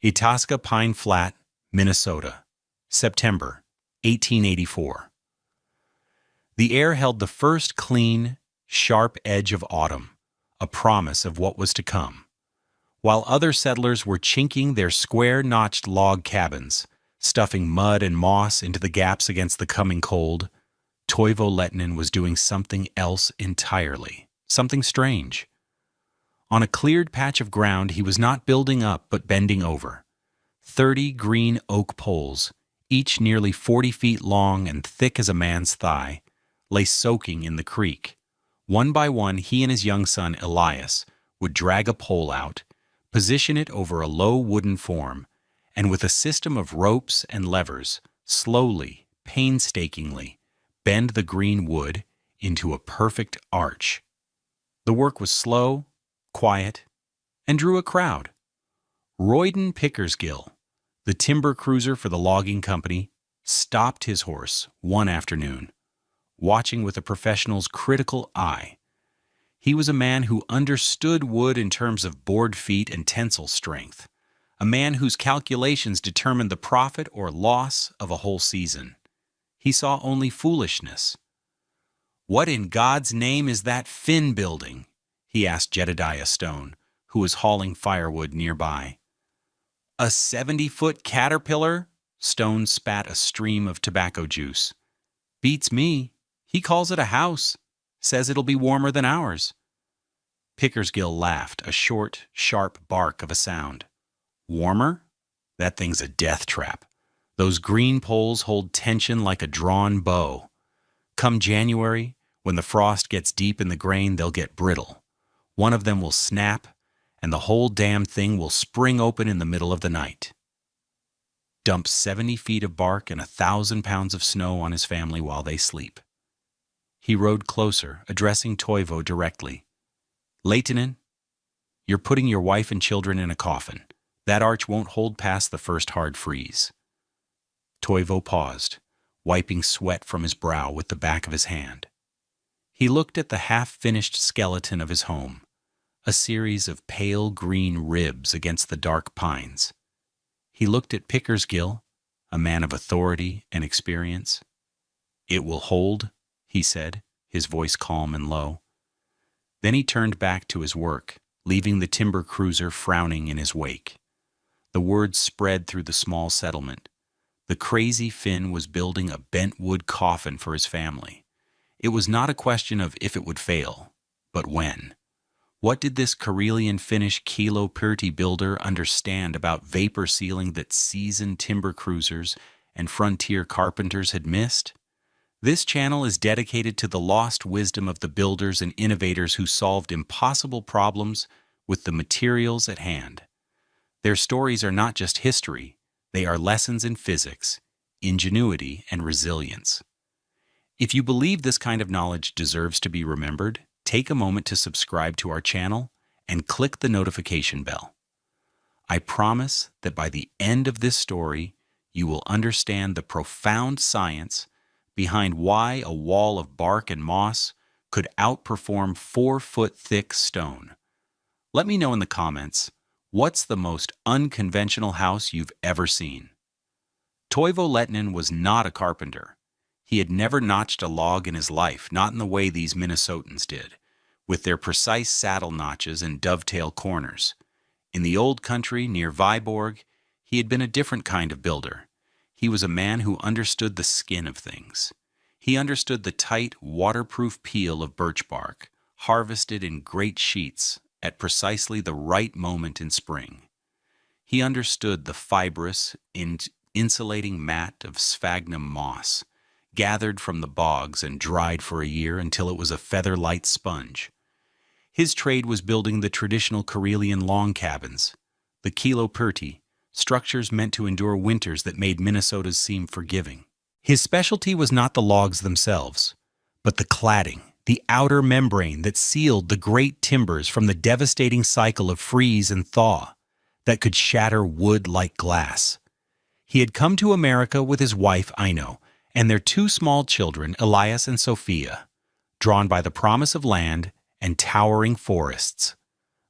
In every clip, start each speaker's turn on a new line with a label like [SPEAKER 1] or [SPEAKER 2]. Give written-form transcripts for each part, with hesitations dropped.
[SPEAKER 1] Itasca Pine Flat, Minnesota, September 1884. The air held the first clean, sharp edge of autumn, a promise of what was to come. While other settlers were chinking their square-notched log cabins, stuffing mud and moss into the gaps against the coming cold, Toivo Lehtinen was doing something else entirely, something strange. On a cleared patch of ground he was not building up but bending over. 30 green oak poles, each nearly 40 feet long and thick as a man's thigh, lay soaking in the creek. One by one he and his young son Elias would drag a pole out, position it over a low wooden form, and with a system of ropes and levers, slowly, painstakingly, bend the green wood into a perfect arch. The work was slow, quiet, and drew a crowd. Royden Pickersgill, the timber cruiser for the logging company, stopped his horse one afternoon, watching with a professional's critical eye. He was a man who understood wood in terms of board feet and tensile strength, a man whose calculations determined the profit or loss of a whole season. He saw only foolishness. "What in God's name is that fin building?" he asked Jedediah Stone, who was hauling firewood nearby. "A 70-foot caterpillar?" Stone spat a stream of tobacco juice. "Beats me. He calls it a house. Says it'll be warmer than ours." Pickersgill laughed, a short, sharp bark of a sound. "Warmer? That thing's a death trap. Those green poles hold tension like a drawn bow. Come January, when the frost gets deep in the grain, they'll get brittle. One of them will snap, and the whole damn thing will spring open in the middle of the night." Dump 70 feet of bark and 1,000 pounds of snow on his family while they sleep. He rode closer, addressing Toivo directly. "Lehtinen, you're putting your wife and children in a coffin. That arch won't hold past the first hard freeze." Toivo paused, wiping sweat from his brow with the back of his hand. He looked at the half-finished skeleton of his home, a series of pale green ribs against the dark pines. He looked at Pickersgill, a man of authority and experience. "It will hold," he said, his voice calm and low. Then he turned back to his work, leaving the timber cruiser frowning in his wake. The word spread through the small settlement. The crazy Finn was building a bent-wood coffin for his family. It was not a question of if it would fail, but when. What did this Karelian Finnish Kilo Pirti builder understand about vapor sealing that seasoned timber cruisers and frontier carpenters had missed? This channel is dedicated to the lost wisdom of the builders and innovators who solved impossible problems with the materials at hand. Their stories are not just history, they are lessons in physics, ingenuity, and resilience. If you believe this kind of knowledge deserves to be remembered, take a moment to subscribe to our channel and click the notification bell. I promise that by the end of this story, you will understand the profound science behind why a wall of bark and moss could outperform 4-foot-thick stone. Let me know in the comments, what's the most unconventional house you've ever seen? Toivo Lehtinen was not a carpenter. He had never notched a log in his life, not in the way these Minnesotans did, with their precise saddle notches and dovetail corners. In the old country near Viborg, he had been a different kind of builder. He was a man who understood the skin of things. He understood the tight, waterproof peel of birch bark, harvested in great sheets at precisely the right moment in spring. He understood the fibrous, insulating mat of sphagnum moss, gathered from the bogs and dried for a year until it was a feather-light sponge. His trade was building the traditional Karelian long cabins, the Kilo Pirti, structures meant to endure winters that made Minnesota's seem forgiving. His specialty was not the logs themselves, but the cladding, the outer membrane that sealed the great timbers from the devastating cycle of freeze and thaw that could shatter wood like glass. He had come to America with his wife, Aino, and their 2 small children, Elias and Sophia, drawn by the promise of land and towering forests.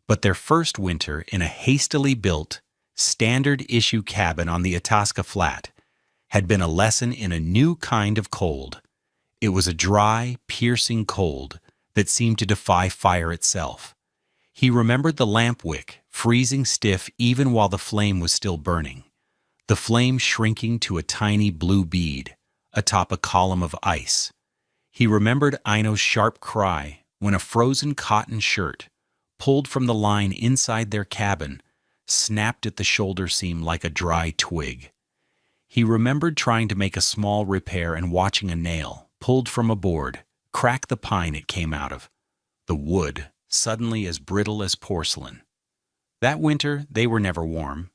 [SPEAKER 1] But their first winter in a hastily built, standard-issue cabin on the Itasca Flat had been a lesson in a new kind of cold. It was a dry, piercing cold that seemed to defy fire itself. He remembered the lamp wick, freezing stiff even while the flame was still burning, the flame shrinking to a tiny blue bead atop a column of ice. He remembered Aino's sharp cry when a frozen cotton shirt, pulled from the line inside their cabin, snapped at the shoulder seam like a dry twig. He remembered trying to make a small repair and watching a nail, pulled from a board, crack the pine it came out of, the wood suddenly as brittle as porcelain. That winter, they were never warm.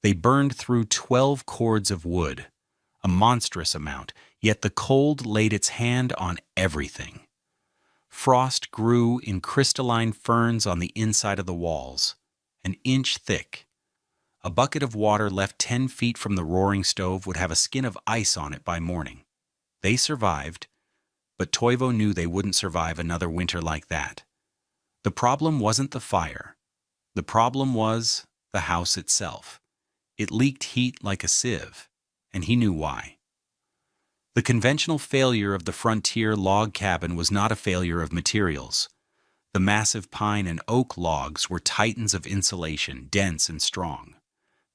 [SPEAKER 1] They burned through 12 cords of wood, a monstrous amount, yet the cold laid its hand on everything. Frost grew in crystalline ferns on the inside of the walls, an inch thick. A bucket of water left 10 feet from the roaring stove would have a skin of ice on it by morning. They survived, but Toivo knew they wouldn't survive another winter like that. The problem wasn't the fire. The problem was the house itself. It leaked heat like a sieve, and he knew why. The conventional failure of the frontier log cabin was not a failure of materials. The massive pine and oak logs were titans of insulation, dense and strong.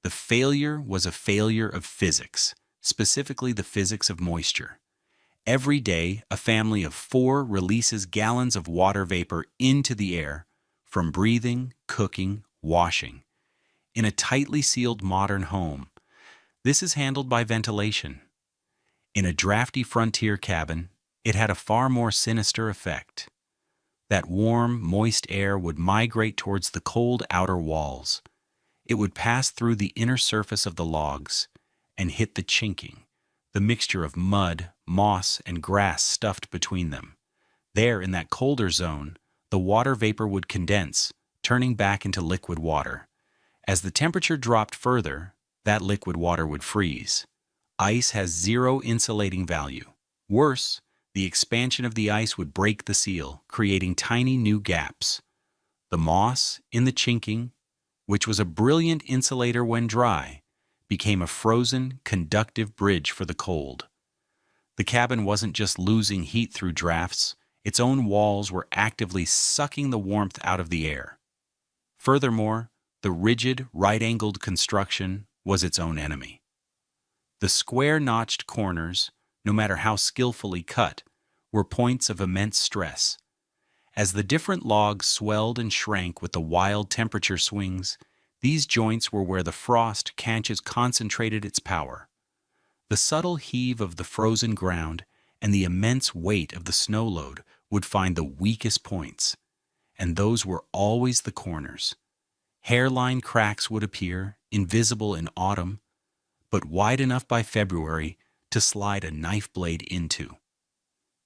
[SPEAKER 1] The failure was a failure of physics, specifically the physics of moisture. Every day, a family of 4 releases gallons of water vapor into the air from breathing, cooking, washing. In a tightly sealed modern home, this is handled by ventilation. In a drafty frontier cabin, it had a far more sinister effect. That warm, moist air would migrate towards the cold outer walls. It would pass through the inner surface of the logs and hit the chinking, the mixture of mud, moss, and grass stuffed between them. There, in that colder zone, the water vapor would condense, turning back into liquid water. As the temperature dropped further, that liquid water would freeze. Ice has 0 insulating value. Worse, the expansion of the ice would break the seal, creating tiny new gaps. The moss in the chinking, which was a brilliant insulator when dry, became a frozen, conductive bridge for the cold. The cabin wasn't just losing heat through drafts, its own walls were actively sucking the warmth out of the air. Furthermore, the rigid, right-angled construction was its own enemy. The square-notched corners, no matter how skillfully cut, were points of immense stress. As the different logs swelled and shrank with the wild temperature swings, these joints were where the frost concentrated its power. The subtle heave of the frozen ground and the immense weight of the snow load would find the weakest points, and those were always the corners. Hairline cracks would appear, invisible in autumn, but wide enough by February to slide a knife blade into.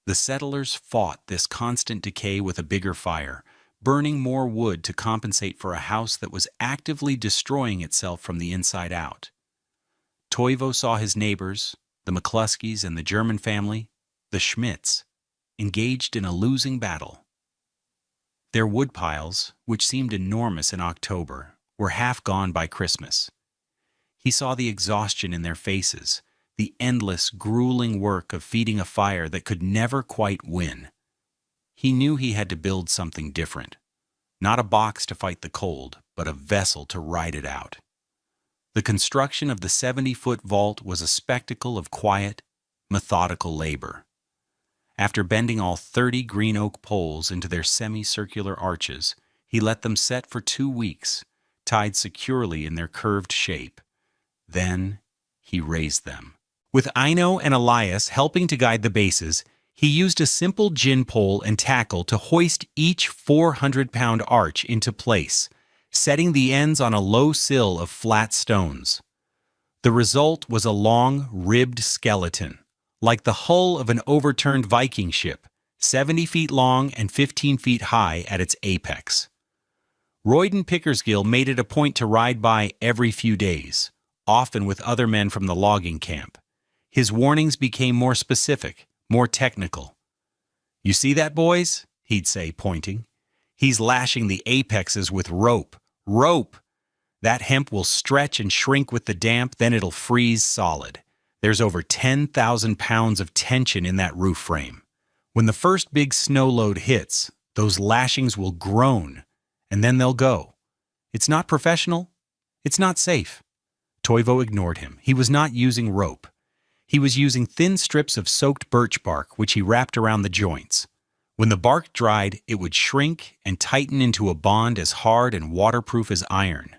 [SPEAKER 1] The settlers fought this constant decay with a bigger fire, burning more wood to compensate for a house that was actively destroying itself from the inside out. Toivo saw his neighbors, the McCluskeys and the German family, the Schmidts, engaged in a losing battle. Their woodpiles, which seemed enormous in October, were half gone by Christmas. He saw the exhaustion in their faces, the endless, grueling work of feeding a fire that could never quite win. He knew he had to build something different. Not a box to fight the cold, but a vessel to ride it out. The construction of the 70-foot vault was a spectacle of quiet, methodical labor. After bending all 30 green oak poles into their semicircular arches, he let them set for 2 weeks, tied securely in their curved shape. Then he raised them. With Aino and Elias helping to guide the bases, he used a simple gin pole and tackle to hoist each 400-pound arch into place, setting the ends on a low sill of flat stones. The result was a long, ribbed skeleton, like the hull of an overturned Viking ship, 70 feet long and 15 feet high at its apex. Royden Pickersgill made it a point to ride by every few days, often with other men from the logging camp. His warnings became more specific, more technical. "You see that, boys?" he'd say, pointing. "He's lashing the apexes with rope. Rope! That hemp will stretch and shrink with the damp, then it'll freeze solid. There's over 10,000 pounds of tension in that roof frame. When the first big snow load hits, those lashings will groan, and then they'll go. It's not professional. It's not safe. Toivo ignored him. He was not using rope. He was using thin strips of soaked birch bark, which he wrapped around the joints. When the bark dried, it would shrink and tighten into a bond as hard and waterproof as iron.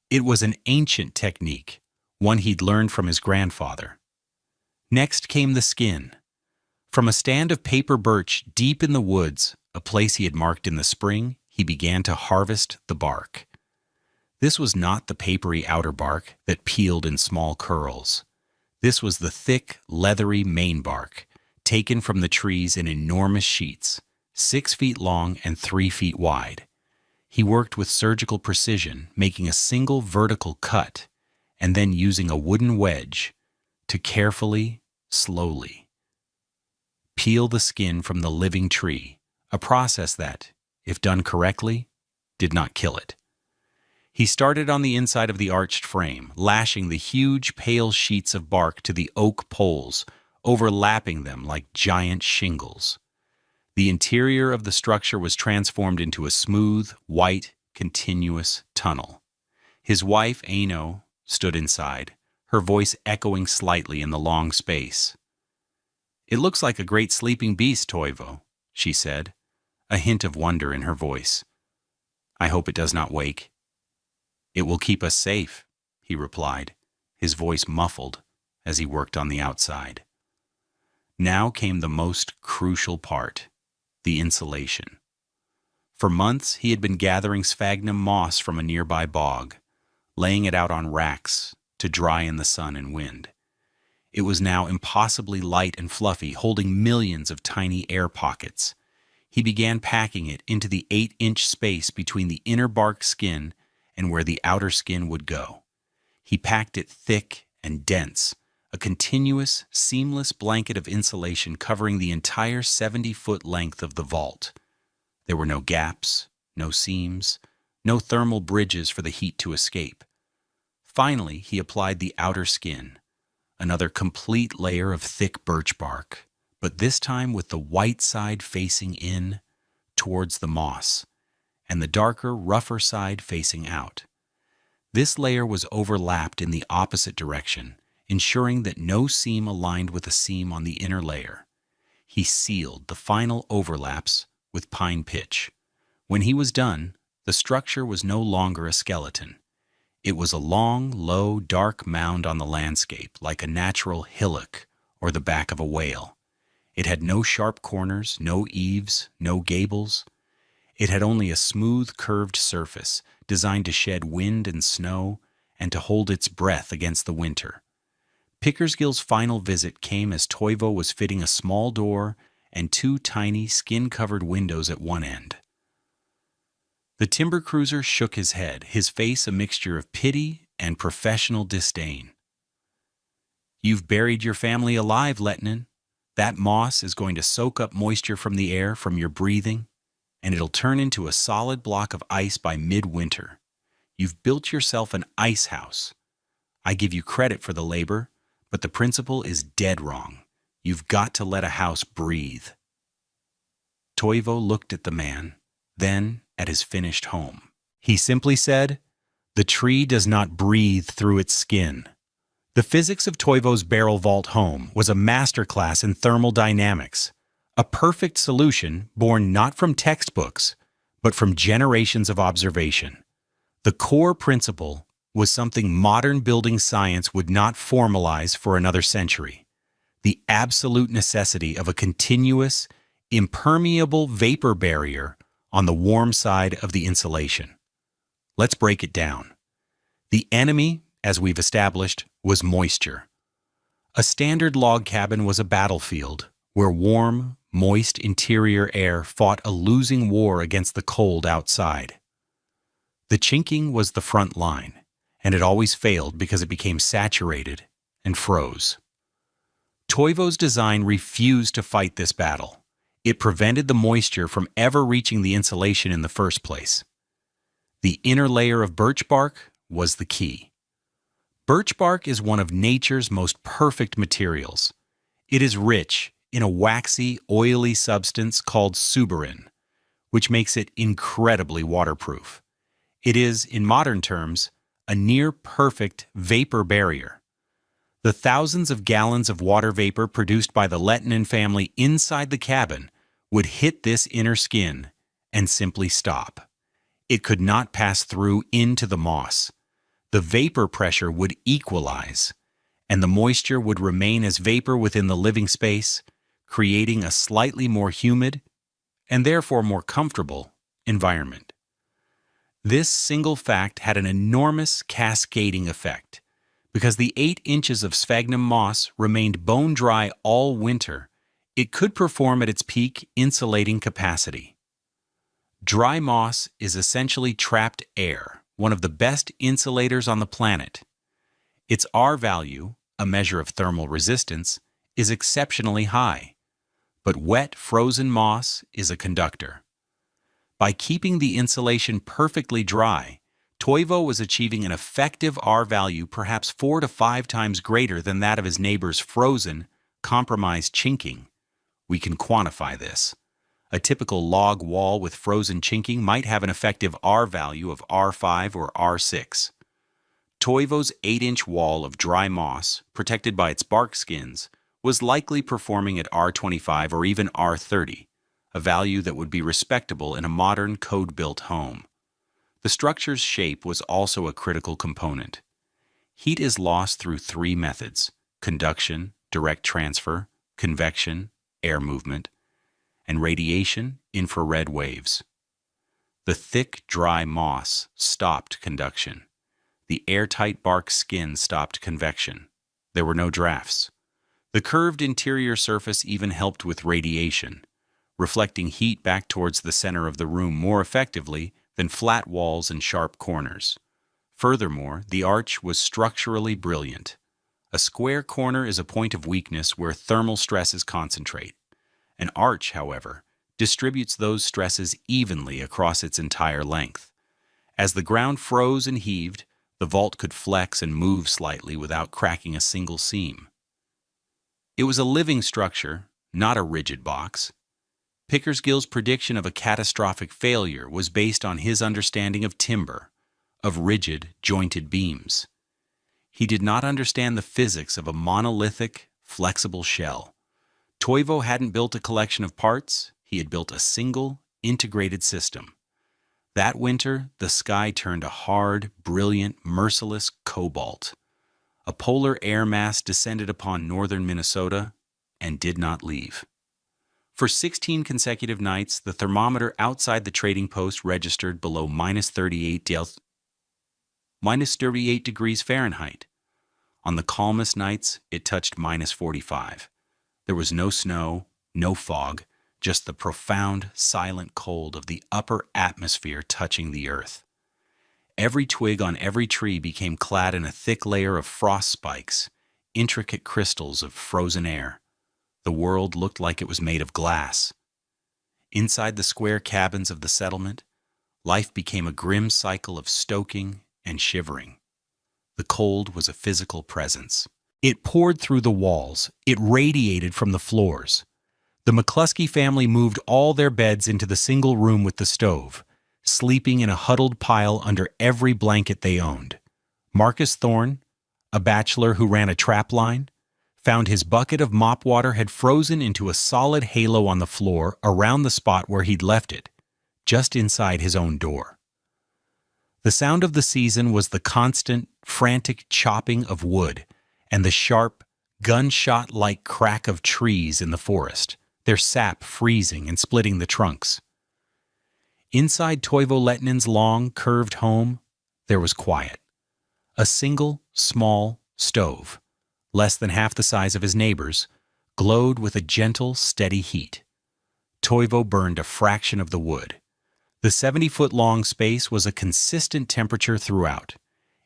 [SPEAKER 1] It was an ancient technique, one he'd learned from his grandfather. Next came the skin. From a stand of paper birch deep in the woods, a place he had marked in the spring, he began to harvest the bark. This was not the papery outer bark that peeled in small curls. This was the thick, leathery main bark, taken from the trees in enormous sheets, 6 feet long and 3 feet wide. He worked with surgical precision, making a single vertical cut, and then using a wooden wedge to carefully, slowly peel the skin from the living tree, a process that, if done correctly, did not kill it. He started on the inside of the arched frame, lashing the huge, pale sheets of bark to the oak poles, overlapping them like giant shingles. The interior of the structure was transformed into a smooth, white, continuous tunnel. His wife, Aino, stood inside, her voice echoing slightly in the long space. "It looks like a great sleeping beast, Toivo," she said, a hint of wonder in her voice. "I hope it does not wake." "It will keep us safe," he replied, his voice muffled as he worked on the outside. Now came the most crucial part, the insulation. For months he had been gathering sphagnum moss from a nearby bog, laying it out on racks to dry in the sun and wind. It was now impossibly light and fluffy, holding millions of tiny air pockets. He began packing it into the 8-inch space between the inner bark skin and where the outer skin would go. He packed it thick and dense, a continuous, seamless blanket of insulation covering the entire 70-foot length of the vault. There were no gaps, no seams, no thermal bridges for the heat to escape. Finally, he applied the outer skin, another complete layer of thick birch bark, but this time with the white side facing in towards the moss, and the darker, rougher side facing out. This layer was overlapped in the opposite direction, ensuring that no seam aligned with a seam on the inner layer. He sealed the final overlaps with pine pitch. When he was done, the structure was no longer a skeleton. It was a long, low, dark mound on the landscape, like a natural hillock or the back of a whale. It had no sharp corners, no eaves, no gables. It had only a smooth, curved surface designed to shed wind and snow and to hold its breath against the winter. Pickersgill's final visit came as Toivo was fitting a small door and 2 tiny, skin-covered windows at one end. The timber cruiser shook his head, his face a mixture of pity and professional disdain. "You've buried your family alive, Lettinen. That moss is going to soak up moisture from the air, from your breathing, and it'll turn into a solid block of ice by midwinter. You've built yourself an ice house. I give you credit for the labor, but the principle is dead wrong. You've got to let a house breathe." Toivo looked at the man, then at his finished home. He simply said, "The tree does not breathe through its skin." The physics of Toivo's barrel vault home was a masterclass in thermodynamics, a perfect solution born not from textbooks, but from generations of observation. The core principle was something modern building science would not formalize for another century: the absolute necessity of a continuous, impermeable vapor barrier on the warm side of the insulation. Let's break it down. The enemy, as we've established, was moisture. A standard log cabin was a battlefield where warm, moist interior air fought a losing war against the cold outside. The chinking was the front line, and it always failed because it became saturated and froze. Toivo's design refused to fight this battle. It prevented the moisture from ever reaching the insulation in the first place. The inner layer of birch bark was the key. Birch bark is one of nature's most perfect materials. It is rich in a waxy, oily substance called suberin, which makes it incredibly waterproof. It is, in modern terms, a near-perfect vapor barrier. The thousands of gallons of water vapor produced by the Lettinen family inside the cabin would hit this inner skin and simply stop. It could not pass through into the moss. The vapor pressure would equalize, and the moisture would remain as vapor within the living space, creating a slightly more humid, and therefore more comfortable, environment. This single fact had an enormous cascading effect, because the 8 inches of sphagnum moss remained bone-dry all winter. It could perform at its peak insulating capacity. Dry moss is essentially trapped air, one of the best insulators on the planet. Its R value, a measure of thermal resistance, is exceptionally high, but wet, frozen moss is a conductor. By keeping the insulation perfectly dry, Toivo was achieving an effective R value perhaps 4 to 5 times greater than that of his neighbor's frozen, compromised chinking. We can quantify this. A typical log wall with frozen chinking might have an effective R value of R5 or R6. Toivo's 8-inch wall of dry moss, protected by its bark skins, was likely performing at R25 or even R30, a value that would be respectable in a modern code-built home. The structure's shape was also a critical component. Heat is lost through 3 methods: conduction, direct transfer, convection, air movement, and radiation, infrared waves. The thick, dry moss stopped conduction. The airtight bark skin stopped convection. There were no drafts. The curved interior surface even helped with radiation, reflecting heat back towards the center of the room more effectively than flat walls and sharp corners. Furthermore, the arch was structurally brilliant. A square corner is a point of weakness where thermal stresses concentrate. An arch, however, distributes those stresses evenly across its entire length. As the ground froze and heaved, the vault could flex and move slightly without cracking a single seam. It was a living structure, not a rigid box. Pickersgill's prediction of a catastrophic failure was based on his understanding of timber, of rigid, jointed beams. He did not understand the physics of a monolithic, flexible shell. Toivo hadn't built a collection of parts, he had built a single, integrated system. That winter, the sky turned a hard, brilliant, merciless cobalt. A polar air mass descended upon northern Minnesota and did not leave. For 16 consecutive nights, the thermometer outside the trading post registered below minus 38 degrees Fahrenheit. On the calmest nights, it touched minus 45. There was no snow, no fog, just the profound, silent cold of the upper atmosphere touching the earth. Every twig on every tree became clad in a thick layer of frost spikes, intricate crystals of frozen air. The world looked like it was made of glass. Inside the square cabins of the settlement, life became a grim cycle of stoking and shivering. The cold was a physical presence. It poured through the walls. It radiated from the floors. The McCluskey family moved all their beds into the single room with the stove, sleeping in a huddled pile under every blanket they owned. Marcus Thorne, a bachelor who ran a trap line, found his bucket of mop water had frozen into a solid halo on the floor around the spot where he'd left it, just inside his own door. The sound of the season was the constant, frantic chopping of wood and the sharp, gunshot-like crack of trees in the forest, their sap freezing and splitting the trunks. Inside Toivo Lettinen's long, curved home, there was quiet. A single, small stove, less than half the size of his neighbor's, glowed with a gentle, steady heat. Toivo burned a fraction of the wood. The 70-foot-long space was a consistent temperature throughout.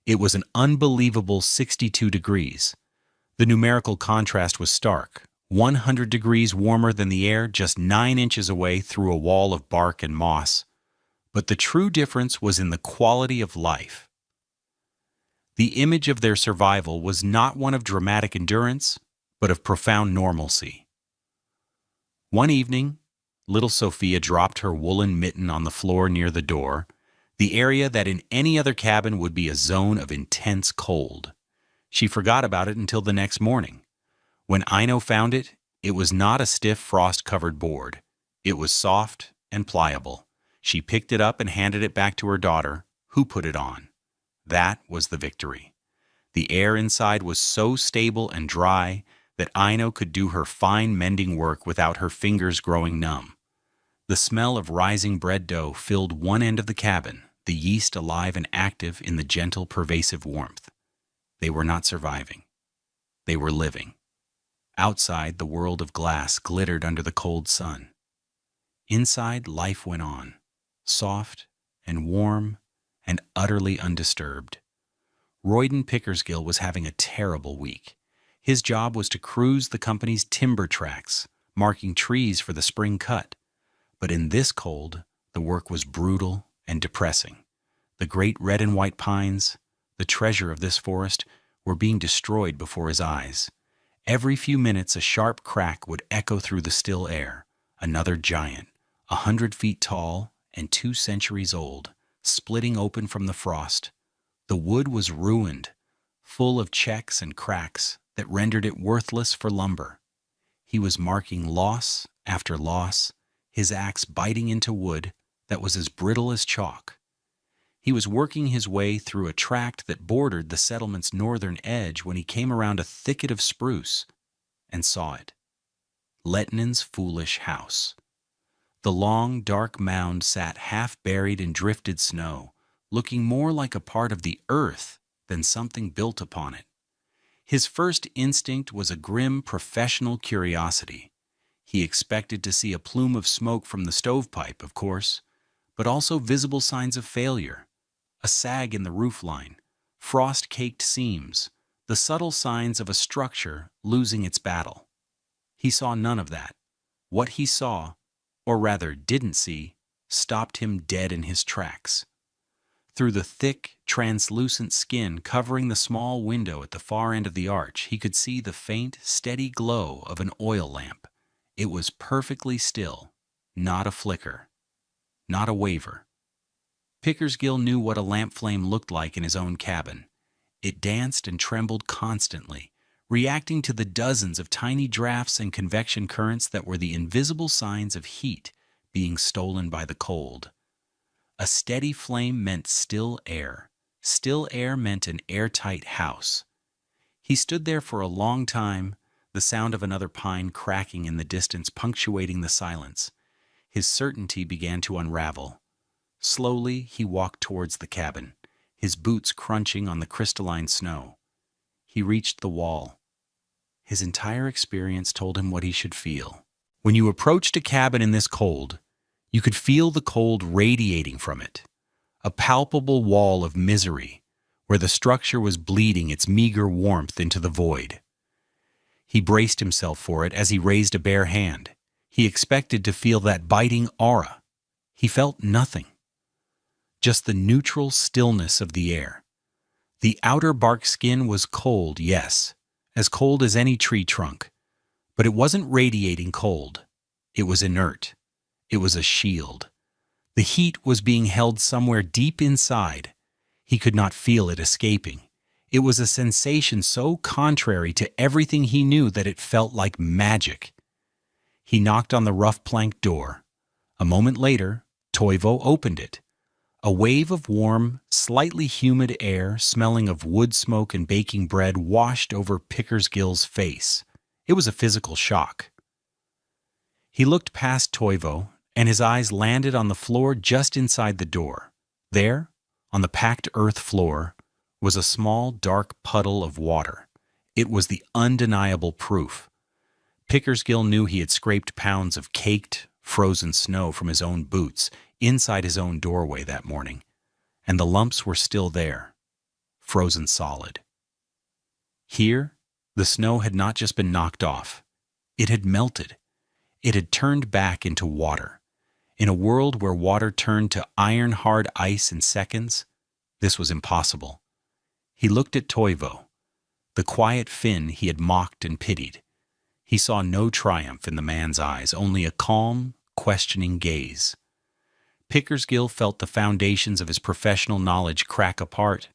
[SPEAKER 1] It was an unbelievable 62 degrees. The numerical contrast was stark, 100 degrees warmer than the air just 9 inches away through a wall of bark and moss. But the true difference was in the quality of life. The image of their survival was not one of dramatic endurance, but of profound normalcy. One evening, little Sophia dropped her woolen mitten on the floor near the door, the area that in any other cabin would be a zone of intense cold. She forgot about it until the next morning. When Ino found it, it was not a stiff frost-covered board. It was soft and pliable. She picked it up and handed it back to her daughter, who put it on. That was the victory. The air inside was so stable and dry that Ino could do her fine mending work without her fingers growing numb. The smell of rising bread dough filled one end of the cabin, the yeast alive and active in the gentle, pervasive warmth. They were not surviving. They were living. Outside, the world of glass glittered under the cold sun. Inside, life went on, soft and warm and utterly undisturbed. Royden Pickersgill was having a terrible week. His job was to cruise the company's timber tracks, marking trees for the spring cut. But in this cold, the work was brutal and depressing. The great red and white pines, the treasure of this forest, were being destroyed before his eyes. Every few minutes a sharp crack would echo through the still air. Another giant, 100 feet tall and 2 centuries old, splitting open from the frost. The wood was ruined, full of checks and cracks that rendered it worthless for lumber. He was marking loss after loss, his axe biting into wood that was as brittle as chalk. He was working his way through a tract that bordered the settlement's northern edge when he came around a thicket of spruce and saw it. Letnin's foolish house. The long, dark mound sat half-buried in drifted snow, looking more like a part of the earth than something built upon it. His first instinct was a grim professional curiosity. He expected to see a plume of smoke from the stovepipe, of course, but also visible signs of failure. A sag in the roofline, frost-caked seams, the subtle signs of a structure losing its battle. He saw none of that. What he saw, or rather didn't see, stopped him dead in his tracks. Through the thick, translucent skin covering the small window at the far end of the arch, he could see the faint, steady glow of an oil lamp. It was perfectly still, not a flicker, not a waver. Pickersgill knew what a lamp flame looked like in his own cabin. It danced and trembled constantly, reacting to the dozens of tiny drafts and convection currents that were the invisible signs of heat being stolen by the cold. A steady flame meant still air. Still air meant an airtight house. He stood there for a long time, the sound of another pine cracking in the distance punctuating the silence. His certainty began to unravel. Slowly, he walked towards the cabin, his boots crunching on the crystalline snow. He reached the wall. His entire experience told him what he should feel. When you approached a cabin in this cold, you could feel the cold radiating from it, a palpable wall of misery where the structure was bleeding its meager warmth into the void. He braced himself for it as he raised a bare hand. He expected to feel that biting aura. He felt nothing. Just the neutral stillness of the air. The outer bark skin was cold, yes, as cold as any tree trunk, but it wasn't radiating cold. It was inert. It was a shield. The heat was being held somewhere deep inside. He could not feel it escaping. It was a sensation so contrary to everything he knew that it felt like magic. He knocked on the rough plank door. A moment later, Toivo opened it. A wave of warm, slightly humid air smelling of wood smoke and baking bread washed over Pickersgill's face. It was a physical shock. He looked past Toivo, and his eyes landed on the floor just inside the door. There, on the packed earth floor, was a small, dark puddle of water. It was the undeniable proof. Pickersgill knew he had scraped pounds of caked, frozen snow from his own boots inside his own doorway that morning, and the lumps were still there, frozen solid. Here, the snow had not just been knocked off. It had melted. It had turned back into water. In a world where water turned to iron-hard ice in seconds, this was impossible. He looked at Toivo, the quiet Finn he had mocked and pitied. He saw no triumph in the man's eyes, only a calm, questioning gaze. Pickersgill felt the foundations of his professional knowledge crack apart,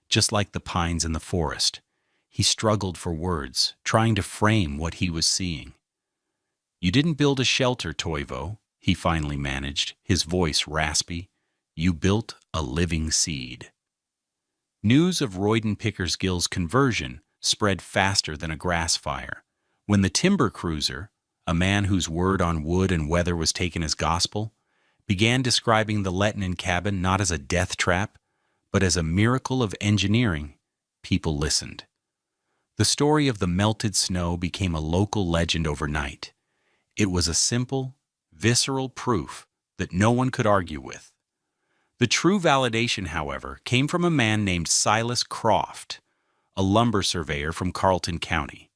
[SPEAKER 1] just like the pines in the forest. He struggled for words, trying to frame what he was seeing. "You didn't build a shelter, Toivo," he finally managed, his voice raspy. "You built a living seed." News of Royden Pickersgill's conversion spread faster than a grass fire. When the timber cruiser, a man whose word on wood and weather was taken as gospel, began describing the Lettinen cabin not as a death trap, but as a miracle of engineering, people listened. The story of the melted snow became a local legend overnight. It was a simple, visceral proof that no one could argue with. The true validation, however, came from a man named Silas Croft, a lumber surveyor from Carleton County.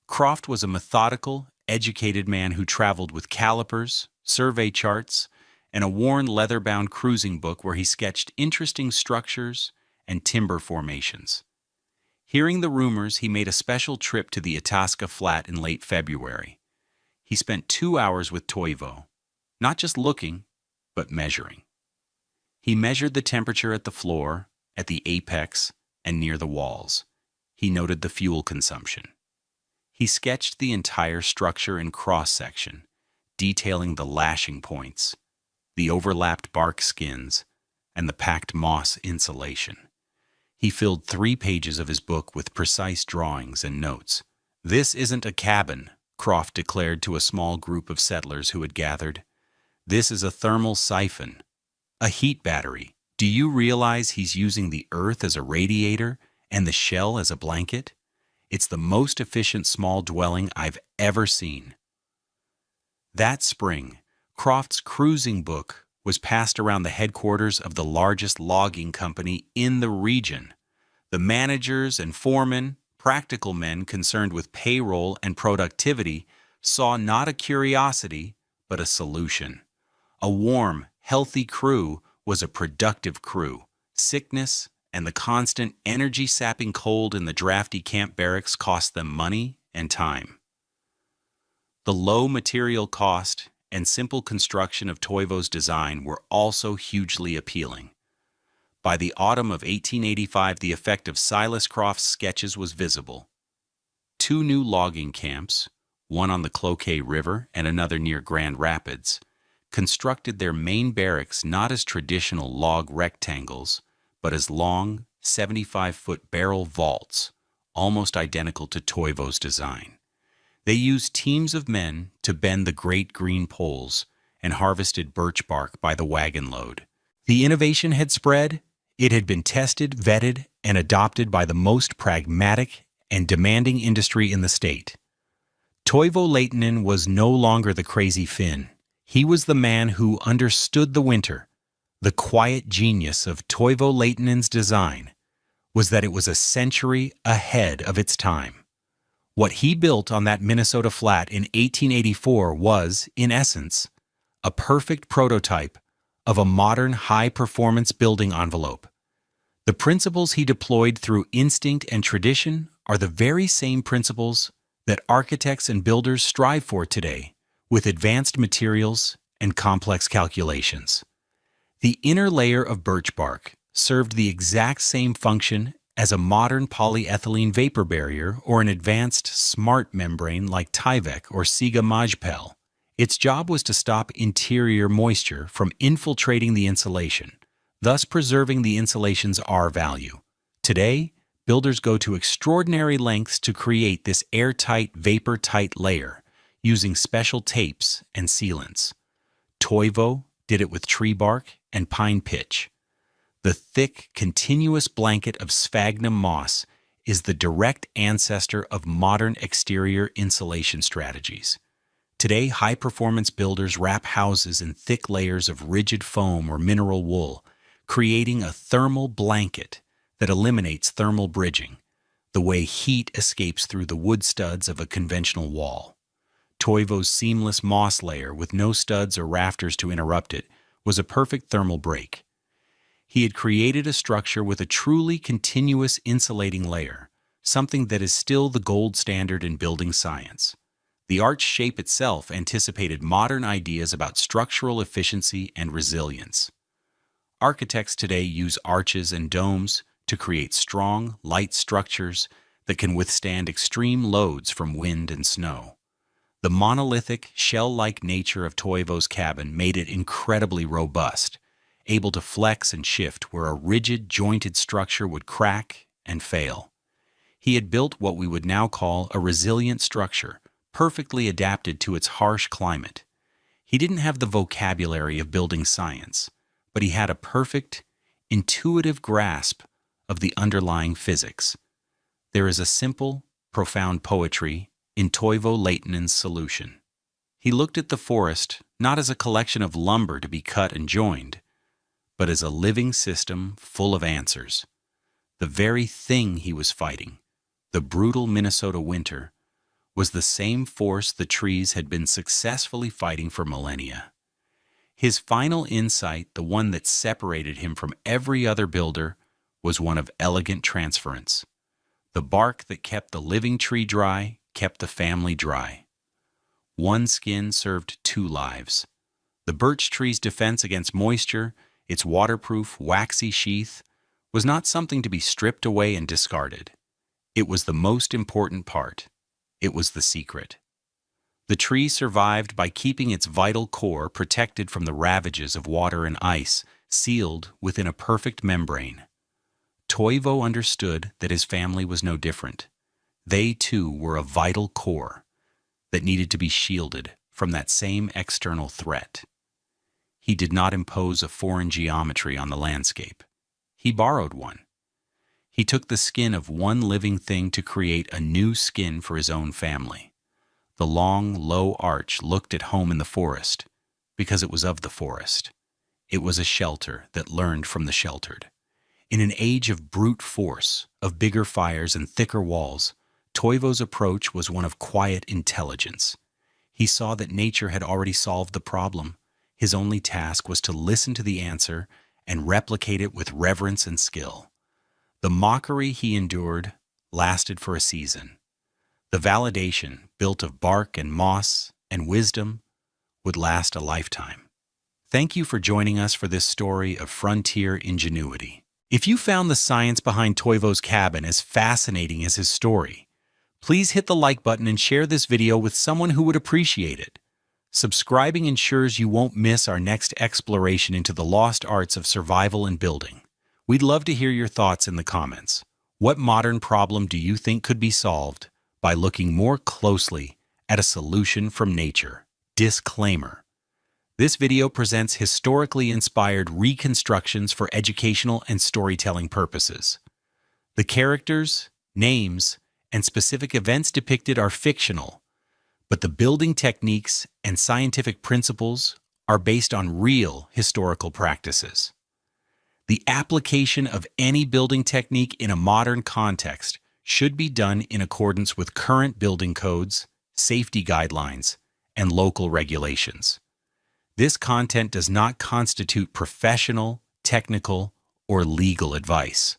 [SPEAKER 1] Croft was a methodical, educated man who traveled with calipers, survey charts, and a worn leather-bound cruising book where he sketched interesting structures and timber formations. Hearing the rumors, he made a special trip to the Itasca Flat in late February. He spent 2 hours with Toivo, not just looking, but measuring. He measured the temperature at the floor, at the apex, and near the walls. He noted the fuel consumption. He sketched the entire structure in cross-section, detailing the lashing points, the overlapped bark skins, and the packed moss insulation. He filled 3 pages of his book with precise drawings and notes. "This isn't a cabin," Croft declared to a small group of settlers who had gathered. "This is a thermal siphon, a heat battery. Do you realize he's using the earth as a radiator and the shell as a blanket? It's the most efficient small dwelling I've ever seen." That spring, Croft's cruising book was passed around the headquarters of the largest logging company in the region. The managers and foremen, practical men concerned with payroll and productivity, saw not a curiosity, but a solution. A warm, healthy crew was a productive crew. Sickness and the constant energy-sapping cold in the drafty camp barracks cost them money and time. The low material cost and simple construction of Toivo's design were also hugely appealing. By the autumn of 1885, the effect of Silas Croft's sketches was visible. 2 new logging camps, one on the Cloquet River and another near Grand Rapids, constructed their main barracks not as traditional log rectangles, but as long, 75-foot barrel vaults, almost identical to Toivo's design. They used teams of men to bend the great green poles and harvested birch bark by the wagon load. The innovation had spread. It had been tested, vetted, and adopted by the most pragmatic and demanding industry in the state. Toivo Lehtinen was no longer the crazy Finn. He was the man who understood the winter. The quiet genius of Toivo Lehtinen's design was that it was a century ahead of its time. What he built on that Minnesota flat in 1884 was, in essence, a perfect prototype of a modern high-performance building envelope. The principles he deployed through instinct and tradition are the very same principles that architects and builders strive for today, with advanced materials and complex calculations. The inner layer of birch bark served the exact same function as a modern polyethylene vapor barrier or an advanced smart membrane like Tyvek or Siga Majpel. Its job was to stop interior moisture from infiltrating the insulation, thus preserving the insulation's R value. Today, builders go to extraordinary lengths to create this airtight, vapor-tight layer using special tapes and sealants. Toivo did it with tree bark and pine pitch. The thick, continuous blanket of sphagnum moss is the direct ancestor of modern exterior insulation strategies. Today, high-performance builders wrap houses in thick layers of rigid foam or mineral wool, creating a thermal blanket that eliminates thermal bridging, the way heat escapes through the wood studs of a conventional wall. Toivo's seamless moss layer, with no studs or rafters to interrupt it, was a perfect thermal break. He had created a structure with a truly continuous insulating layer, something that is still the gold standard in building science. The arch shape itself anticipated modern ideas about structural efficiency and resilience. Architects today use arches and domes to create strong, light structures that can withstand extreme loads from wind and snow. The monolithic, shell-like nature of Toivo's cabin made it incredibly robust, able to flex and shift where a rigid, jointed structure would crack and fail. He had built what we would now call a resilient structure, perfectly adapted to its harsh climate. He didn't have the vocabulary of building science, but he had a perfect, intuitive grasp of the underlying physics. There is a simple, profound poetry in Toivo Laittinen's solution. He looked at the forest not as a collection of lumber to be cut and joined, but as a living system full of answers. The very thing he was fighting, the brutal Minnesota winter, was the same force the trees had been successfully fighting for millennia. His final insight, the one that separated him from every other builder, was one of elegant transference. The bark that kept the living tree dry kept the family dry. One skin served two lives. The birch tree's defense against moisture, its waterproof, waxy sheath, was not something to be stripped away and discarded. It was the most important part. It was the secret. The tree survived by keeping its vital core protected from the ravages of water and ice, sealed within a perfect membrane. Toivo understood that his family was no different. They, too, were a vital core that needed to be shielded from that same external threat. He did not impose a foreign geometry on the landscape. He borrowed one. He took the skin of one living thing to create a new skin for his own family. The long, low arch looked at home in the forest because it was of the forest. It was a shelter that learned from the sheltered. In an age of brute force, of bigger fires and thicker walls, Toivo's approach was one of quiet intelligence. He saw that nature had already solved the problem. His only task was to listen to the answer and replicate it with reverence and skill. The mockery he endured lasted for a season. The validation, built of bark and moss and wisdom, would last a lifetime. Thank you for joining us for this story of frontier ingenuity. If you found the science behind Toivo's cabin as fascinating as his story, please hit the like button and share this video with someone who would appreciate it. Subscribing ensures you won't miss our next exploration into the lost arts of survival and building. We'd love to hear your thoughts in the comments. What modern problem do you think could be solved by looking more closely at a solution from nature? Disclaimer: this video presents historically inspired reconstructions for educational and storytelling purposes. The characters, names, and specific events depicted are fictional, but the building techniques and scientific principles are based on real historical practices. The application of any building technique in a modern context should be done in accordance with current building codes, safety guidelines, and local regulations. This content does not constitute professional, technical, or legal advice.